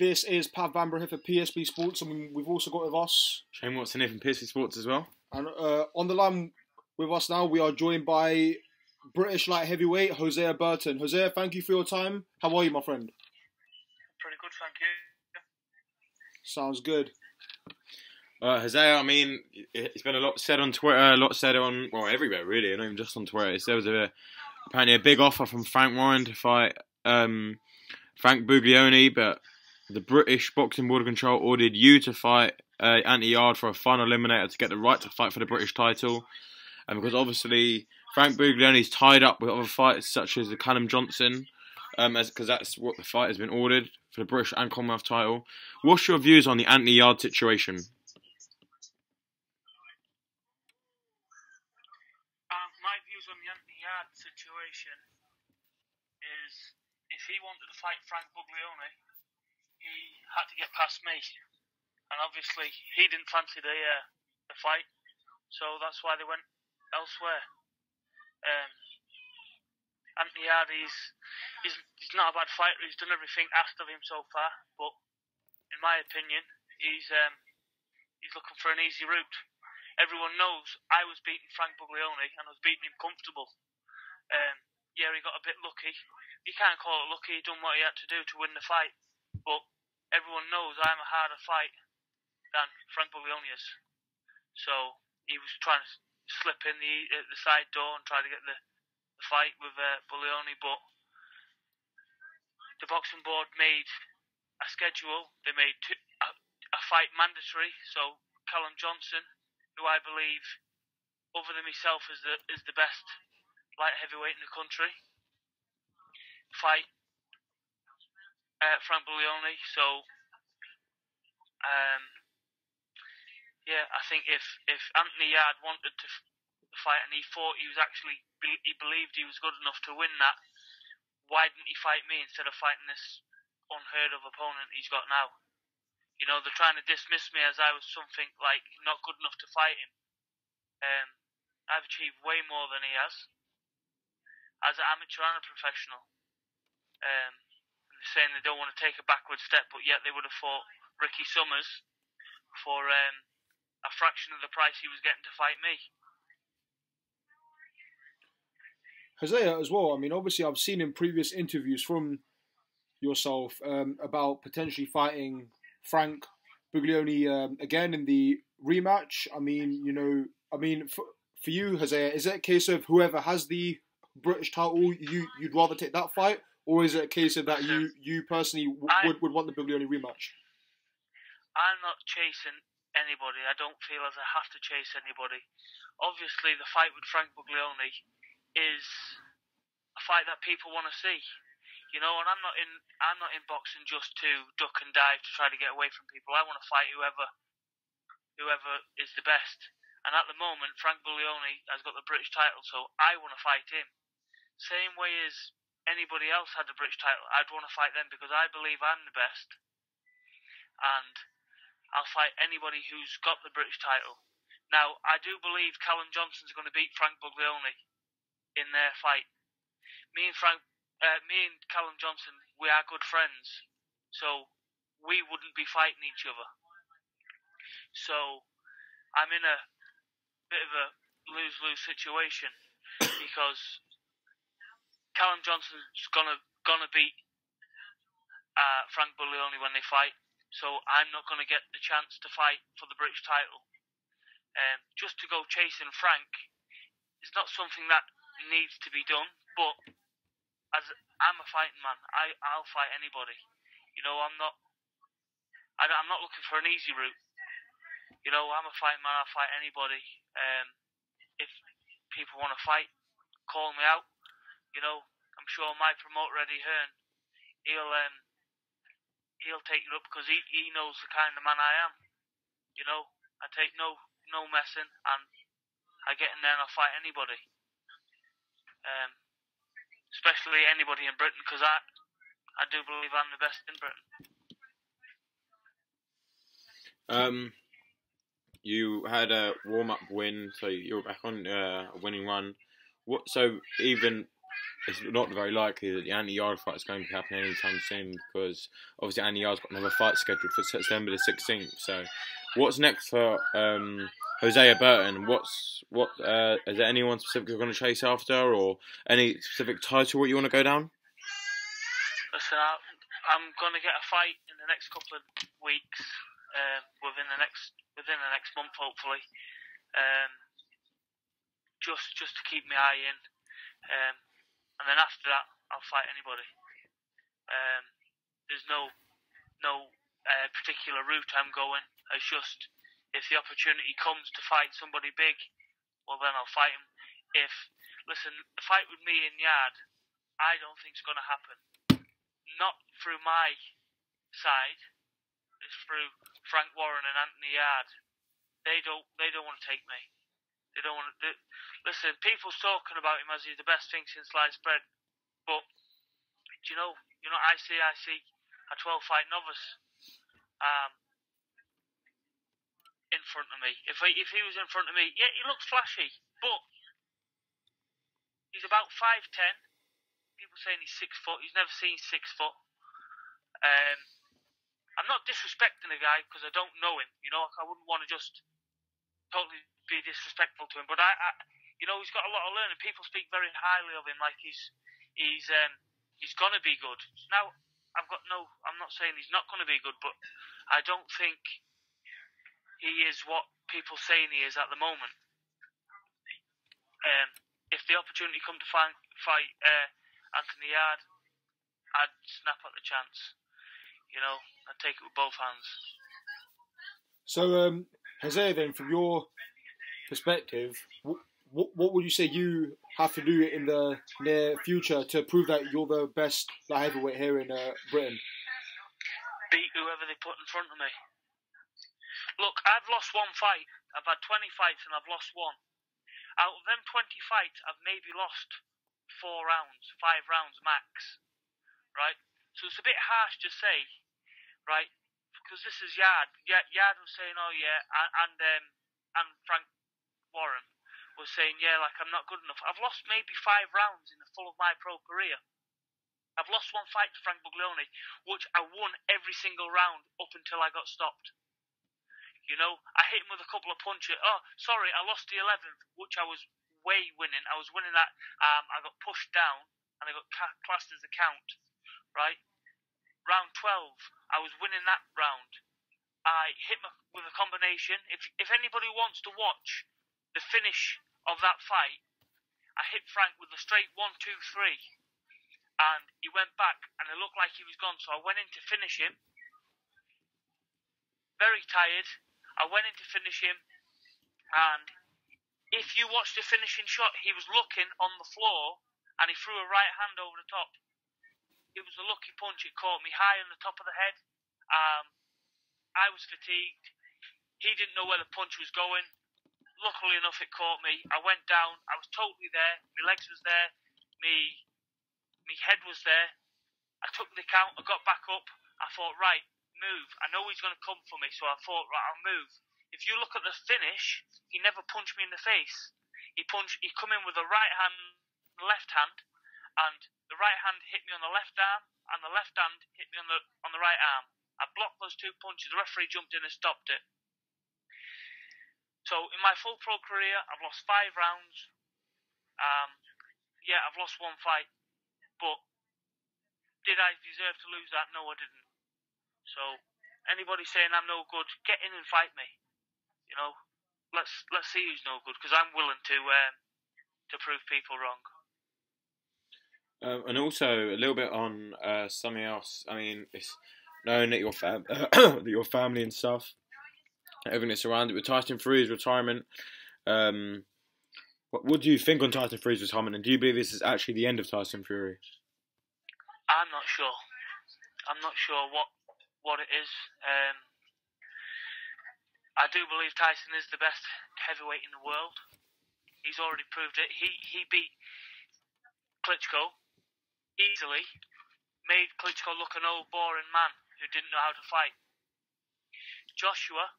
This is BHAMBRA here for PSB Sports, and we've also got with us Shane Watson here from PSB Sports as well. And on the line with us now, we are joined by British light heavyweight Hosea Burton. Hosea, thank you for your time. How are you, my friend? Pretty good, thank you. Sounds good. Hosea, I mean, it's been a lot said on Twitter, a lot said on, well, everywhere really, not even just on Twitter. There was apparently a big offer from Frank Warren to fight Frank Buglioni, but the British Boxing Board of Control ordered you to fight Anthony Yarde for a final eliminator to get the right to fight for the British title. And because obviously Frank Buglioni's tied up with other fighters such as the Callum Johnson, because that's what the fight has been ordered for the British and Commonwealth title. What's your views on the Anthony Yarde situation? My views on the Anthony Yarde situation is if he wanted to fight Frank Buglioni, he had to get past me. And obviously he didn't fancy the fight, so that's why they went elsewhere. Anthony Yarde, he's not a bad fighter. He's done everything asked of him so far, but in my opinion, he's looking for an easy route. Everyone knows I was beating Frank Buglioni and I was beating him comfortable. Yeah, he got a bit lucky. You can't call it lucky. He done what he had to do to win the fight, but everyone knows I'm a harder fight than Frank Buglioni is. So he was trying to slip in the side door and try to get the fight with Buglioni, but the boxing board made a schedule. They made a fight mandatory. So Callum Johnson, who I believe, other than myself, is the best light heavyweight in the country, fight Frank Buglioni. So yeah, I think if Anthony Yarde wanted to fight and he thought he believed he was good enough to win that, why didn't he fight me instead of fighting this unheard of opponent he's got now? You know, they're trying to dismiss me as I was something like not good enough to fight him. I've achieved way more than he has as an amateur and a professional. They're saying they don't want to take a backward step, but yet they would have fought Ricky Summers for a fraction of the price he was getting to fight me. Hosea, as well, I mean, obviously I've seen in previous interviews from yourself about potentially fighting Frank Buglioni again in the rematch. I mean, for you, Hosea, is it a case of whoever has the British title, you'd rather take that fight, or is it a case of that you personally would want the Buglioni rematch? I'm not chasing anybody. I don't feel as I have to chase anybody. Obviously, the fight with Frank Buglioni is a fight that people want to see. You know, and I'm not in boxing just to duck and dive to try to get away from people. I want to fight whoever is the best. And at the moment, Frank Buglioni has got the British title, so I want to fight him. Same way as anybody else had the British title, I'd want to fight them because I believe I'm the best. And I'll fight anybody who's got the British title. Now, I do believe Callum Johnson's going to beat Frank Buglioni in their fight. Me and Callum Johnson, we are good friends, so we wouldn't be fighting each other. So I'm in a bit of a lose-lose situation because Callum Johnson's gonna beat Frank Buglioni when they fight, so I'm not gonna get the chance to fight for the British title. Just to go chasing Frank is not something that needs to be done, but as I'm a fighting man, I'll fight anybody. You know, I'm not looking for an easy route. You know, I'm a fighting man. I'll fight anybody. If people want to fight, call me out. You know, I'm sure my promoter Eddie Hearn, he'll take you up because he knows the kind of man I am. You know, I take no messing, and I get in there and I'll fight anybody. Especially anybody in Britain, because I do believe I'm the best in Britain. You had a warm-up win, so you were back on a winning run. So even it's not very likely that the Andy Yarde fight is going to happen anytime soon, because obviously Andy Yarde's got another fight scheduled for September the 16th. So, what's next for Hosea Burton? Is there anyone specific you're going to chase after, or any specific title what you want to go down? Listen, I'm going to get a fight in the next couple of weeks, within the next month, hopefully. Just to keep my eye in, and then after that, I'll fight anybody. There's no particular route I'm going. It's just, if the opportunity comes to fight somebody big, well then I'll fight him. Listen, the fight with me in Yarde, I don't think it's going to happen. Not through my side. It's through Frank Warren and Anthony Yarde. They don't want to take me. They don't want to. Listen, people's talking about him as he's the best thing since sliced bread, but do you know, I see a 12-fight novice in front of me. If he was in front of me, yeah, he looks flashy, but he's about 5'10". People saying he's 6 foot. He's never seen 6 foot. I'm not disrespecting the guy because I don't know him. I wouldn't want to just totally be disrespectful to him. But he's got a lot of learning. People speak very highly of him, like he's gonna be good. Now, I'm not saying he's not gonna be good, but I don't think he is what people saying he is at the moment. If the opportunity come to fight Anthony Yarde, I'd snap at the chance. I'd take it with both hands. So, Hosea, then, from your perspective, what would you say you have to do in the near future to prove that you're the best light heavyweight here in Britain? Beat whoever they put in front of me. Look, I've lost one fight. I've had 20 fights and I've lost one. Out of them 20 fights, I've maybe lost 4 rounds, 5 rounds max. Right? So it's a bit harsh to say, right? Because this is Yarde. Yarde was saying, oh yeah, and Frank Warren was saying, yeah, like I'm not good enough. I've lost maybe 5 rounds in the full of my pro career. I've lost one fight to Frank Buglioni, which I won every single round up until I got stopped. I hit him with a couple of punches. Oh, sorry, I lost the 11th, which I was way winning. I was winning that. I got pushed down, and I got classed as a count. Right? Round 12, I was winning that round. I hit him with a combination. If anybody wants to watch the finish of that fight, I hit Frank with a straight 1, 2, 3, and he went back, and it looked like he was gone. So I went in to finish him. Very tired. I went in to finish him, and if you watch the finishing shot, he was looking on the floor, and he threw a right hand over the top. It was a lucky punch. It caught me high on the top of the head. I was fatigued. He didn't know where the punch was going. Luckily enough, it caught me. I went down. I was totally there. My legs was there. My head was there. I took the count. I got back up. I thought, right, move. I know he's going to come for me, so I thought, right, I'll move. If you look at the finish, he never punched me in the face. He come in with the right hand, the left hand, and the right hand hit me on the left arm, and the left hand hit me on the right arm. I blocked those 2 punches. The referee jumped in and stopped it. So in my full pro career, I've lost 5 rounds. Yeah, I've lost 1 fight, but did I deserve to lose that? No, I didn't. So anybody saying I'm no good, get in and fight me. Let's see who's no good, because I'm willing to prove people wrong. And also a little bit on something else. I mean, it's known that that your family and stuff, everything that's surrounded with Tyson Fury's retirement. What do you think on Tyson Fury's retirement, and do you believe this is actually the end of Tyson Fury? I'm not sure. I'm not sure what it is. I do believe Tyson is the best heavyweight in the world. He's already proved it. He beat Klitschko easily, made Klitschko look an old boring man who didn't know how to fight. Joshua,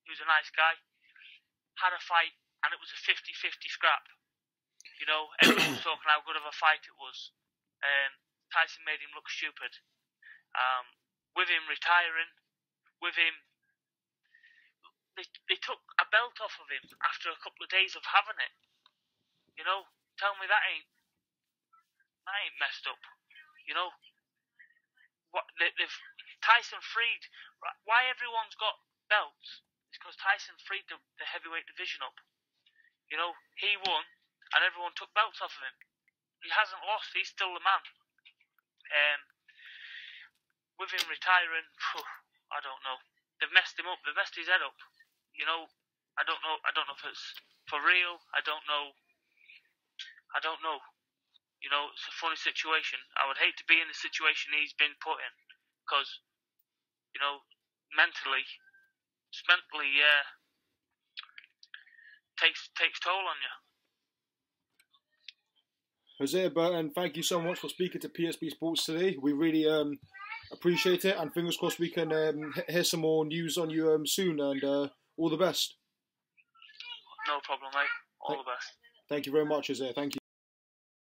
who's a nice guy, had a fight and it was a 50-50 scrap. You know, everyone was talking how good of a fight it was. Tyson made him look stupid. With him retiring, with him, they took a belt off of him after a couple of days of having it. You know, tell me that ain't messed up. You know, what they've Tyson freed. Why everyone's got belts is because Tyson freed the heavyweight division up. You know, he won, and everyone took belts off of him. He hasn't lost. He's still the man. With him retiring, I don't know. They've messed him up. They've messed his head up. You know, I don't know. I don't know if it's for real. I don't know. You know, it's a funny situation. I would hate to be in the situation he's been put in, because, you know, mentally takes toll on you. Hosea Burton, thank you so much for speaking to PSB Sports today. We really appreciate it, and fingers crossed we can hear some more news on you soon, and all the best. No problem, mate. All the best. Thank you very much, Hosea. Thank you.